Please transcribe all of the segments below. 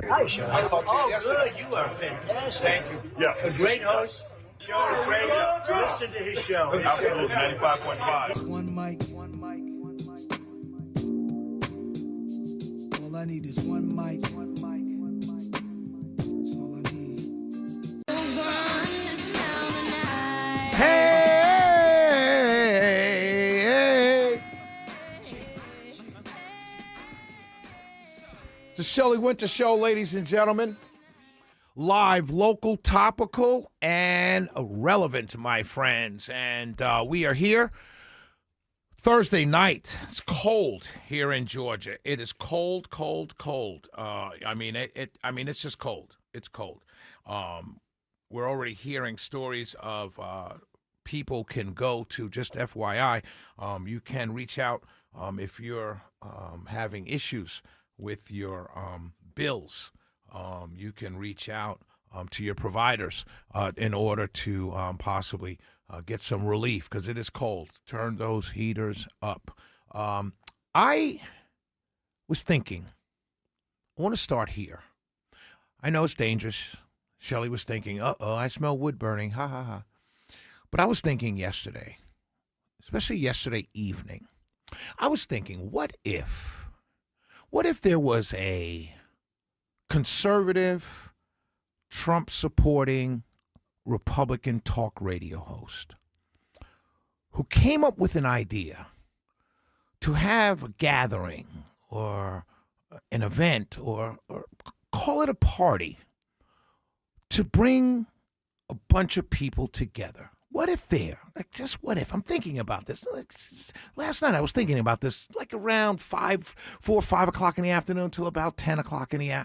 Hi, Sean. I talked to you yesterday. Good. You are fantastic. Thank you. Yes. A great host. Show is great. Listen to his show. Absolutely, 95.5. One mic. All I need is one mic. That's all I need. Hey! The Shelley Winter Show, ladies and gentlemen. Live, local, topical, and relevant, my friends. And we are here Thursday night. It's cold here in Georgia. It is cold, cold, cold. It's just cold. It's cold. We're already hearing stories of people can go to, just FYI, you can reach out if you're having issues with your bills. You can reach out to your providers in order to possibly get some relief because it is cold. Turn those heaters up. I was thinking, I want to start here. I know it's dangerous. Shelley was thinking, I smell wood burning. Ha, ha, ha. But I was thinking yesterday, especially yesterday evening, I was thinking, what if there was a conservative, Trump-supporting, Republican talk radio host who came up with an idea to have a gathering or an event or call it a party to bring a bunch of people together. What if just what if? I'm thinking about this. Last night I was thinking about this, like around 4 or 5 o'clock in the afternoon till about 10 o'clock in the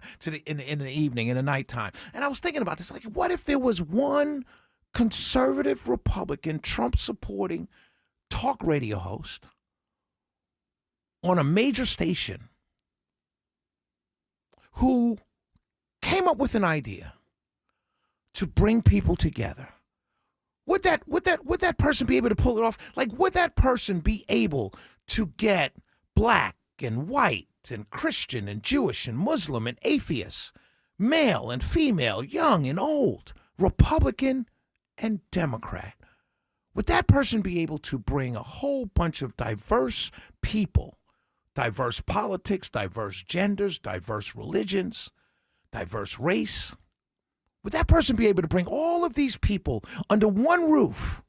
evening, in the nighttime. And I was thinking about this, like, what if there was one conservative Republican, Trump-supporting talk radio host on a major station who came up with an idea to bring people together? Would that person be able to pull it off? Like, would that person be able to get black and white and Christian and Jewish and Muslim and atheist, male and female, young and old, Republican and Democrat? Would that person be able to bring a whole bunch of diverse people, diverse politics, diverse genders, diverse religions, diverse race? Would that person be able to bring all of these people under one roof?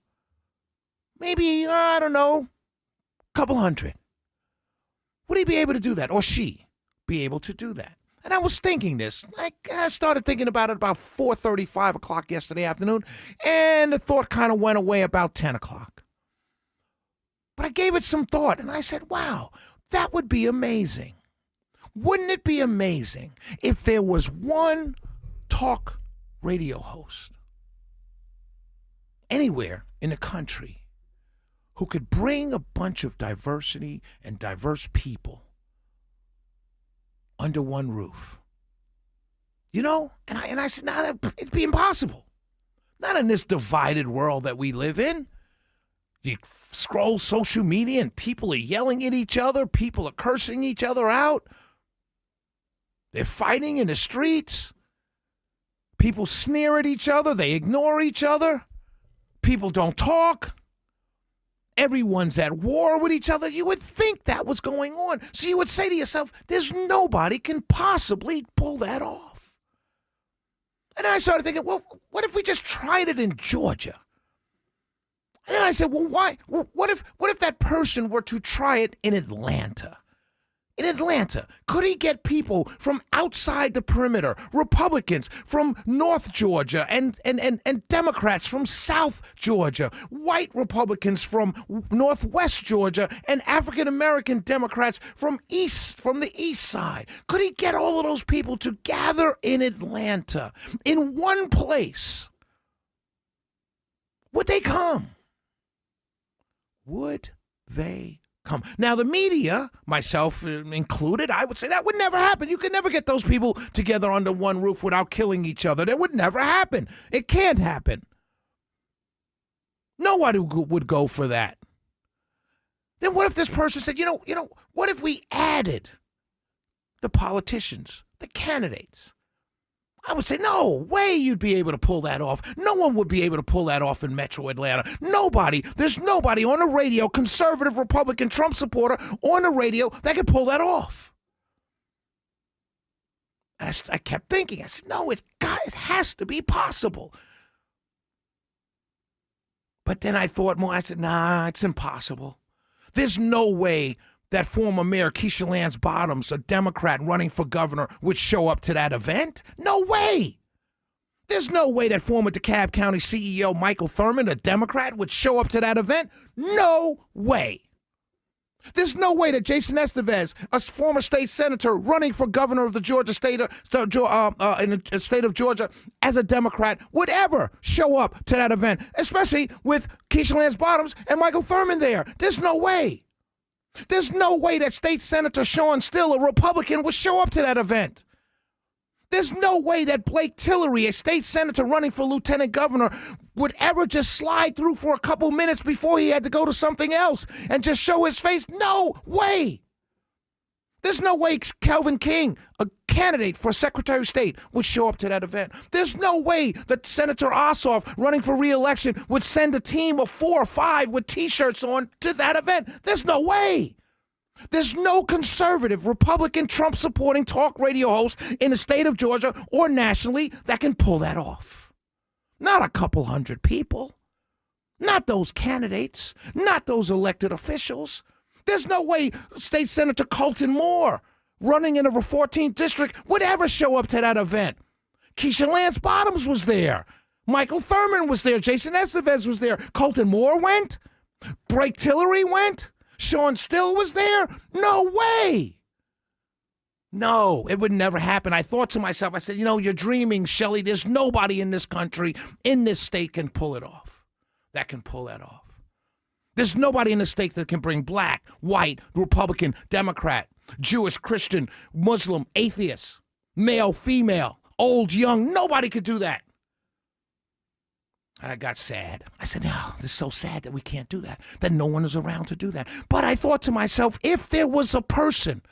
Maybe, I don't know, a couple hundred. Would he be able to do that? Or she be able to do that? And I was thinking this. I started thinking about it about 4:30, 5 o'clock yesterday afternoon, and the thought kind of went away about 10 o'clock. But I gave it some thought, and I said, wow, that would be amazing. Wouldn't it be amazing if there was one talk radio host anywhere in the country who could bring a bunch of diversity and diverse people under one roof? You know? And I said, it'd be impossible. Not in this divided world that we live in. You scroll social media and people are yelling at each other. People are cursing each other out. They're fighting in the streets. People sneer at each other. They ignore each other. People don't talk. Everyone's at war with each other. You would think that was going on. So you would say to yourself, there's nobody can possibly pull that off. And then I started thinking, well, what if we just tried it in Georgia? And then I said, well, why? What if that person were to try it in Atlanta? In Atlanta, could he get people from outside the perimeter, Republicans from North Georgia and Democrats from South Georgia, white Republicans from Northwest Georgia, and African-American Democrats from the east side? Could he get all of those people to gather in Atlanta in one place? Would they come? Would they come? Now, the media, myself included, I would say that would never happen. You could never get those people together under one roof without killing each other. That would never happen. It can't happen. Nobody would go for that. Then what if this person said, you know, what if we added the politicians, the candidates. I would say, no way you'd be able to pull that off. No one would be able to pull that off in Metro Atlanta. Nobody. There's nobody on the radio, conservative, Republican, Trump supporter on the radio that could pull that off. And I kept thinking, I said, no, it has to be possible. But then I thought more. I said, nah, it's impossible. There's no way that former Mayor Keisha Lance Bottoms, a Democrat running for governor, would show up to that event. No way. There's no way that former DeKalb County CEO Michael Thurmond, a Democrat, would show up to that event. No way. There's no way that Jason Estevez, a former state senator running for governor of the Georgia state, in the state of Georgia as a Democrat, would ever show up to that event, especially with Keisha Lance Bottoms and Michael Thurmond there. There's no way. There's no way that State Senator Sean Still, a Republican, would show up to that event. There's no way that Blake Tillery, a state senator running for lieutenant governor, would ever just slide through for a couple minutes before he had to go to something else and just show his face. No way. There's no way Kelvin King, a candidate for Secretary of State, would show up to that event. There's no way that Senator Ossoff, running for re-election, would send a team of 4 or 5 with T-shirts on to that event. There's no way. There's no conservative, Republican, Trump-supporting talk radio host in the state of Georgia or nationally that can pull that off. Not a couple hundred people. Not those candidates. Not those elected officials. There's no way State Senator Colton Moore, running in the 14th District, would ever show up to that event. Keisha Lance Bottoms was there. Michael Thurmond was there. Jason Estevez was there. Colton Moore went. Blake Tillery went. Sean Still was there. No way. No, it would never happen. I thought to myself, I said, you're dreaming, Shelley. There's nobody in this country, in this state, can pull it off. That can pull that off. There's nobody in the state that can bring black, white, Republican, Democrat, Jewish, Christian, Muslim, atheist, male, female, old, young. Nobody could do that. And I got sad. I said, no, this is so sad that we can't do that, that no one is around to do that. But I thought to myself, if there was a person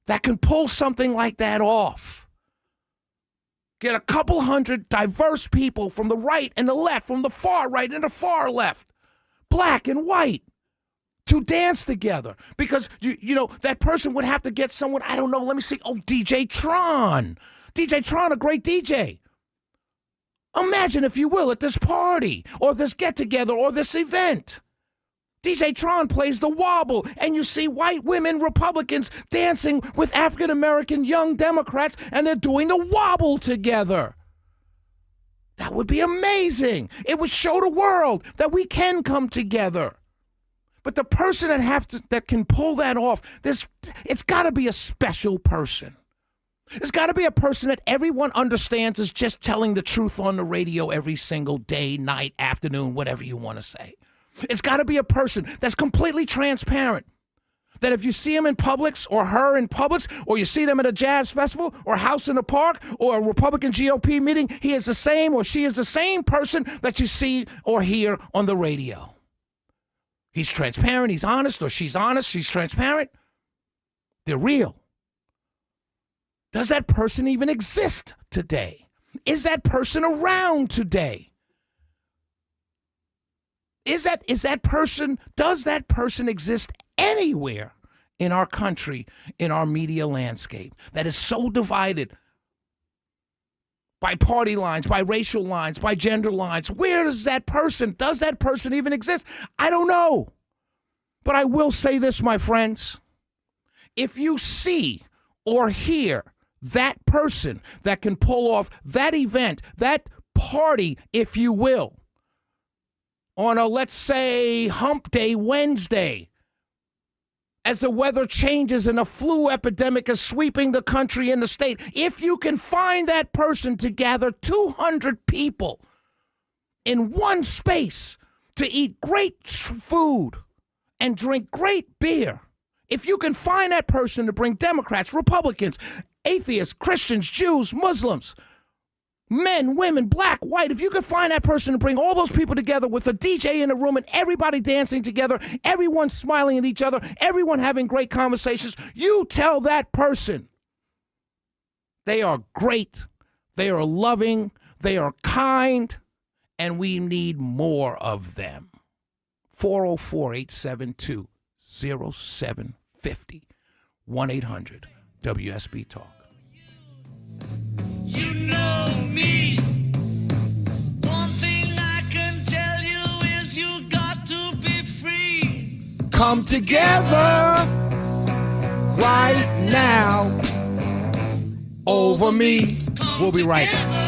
that can pull something like that off, get a couple hundred diverse people from the right and the left, from the far right and the far left, black and white, to dance together. Because, that person would have to get someone, I don't know, let me see. Oh, DJ Tron. DJ Tron, a great DJ. Imagine, if you will, at this party or this get-together or this event. DJ Tron plays the wobble, and you see white women Republicans dancing with African-American young Democrats, and they're doing the wobble together. That would be amazing. It would show the world that we can come together. But the person that can pull that off, it's got to be a special person. It's got to be a person that everyone understands is just telling the truth on the radio every single day, night, afternoon, whatever you want to say. It's got to be a person that's completely transparent. That if you see him in Publix or her in Publix, or you see them at a jazz festival or House in the Park or a Republican GOP meeting, he is the same or she is the same person that you see or hear on the radio. He's transparent, he's honest, or she's honest, she's transparent. They're real. Does that person even exist today? Is that person around today? Does that person exist anywhere in our country, in our media landscape that is so divided by party lines, by racial lines, by gender lines? Where does that person even exist? I don't know. But I will say this, my friends. If you see or hear that person that can pull off that event, that party, if you will, on a, let's say, Hump Day Wednesday, as the weather changes and a flu epidemic is sweeping the country and the state, if you can find that person to gather 200 people in one space to eat great food and drink great beer, if you can find that person to bring Democrats, Republicans, atheists, Christians, Jews, Muslims, men, women, black, white, if you can find that person to bring all those people together with a DJ in the room and everybody dancing together, everyone smiling at each other, everyone having great conversations, you tell that person They are great. They are loving. They are kind. And we need more of them. 404-872-0750. 1-800-WSB Talk. You know me. One thing I can tell you is you got to be free. Come together right now over me. We'll be right back.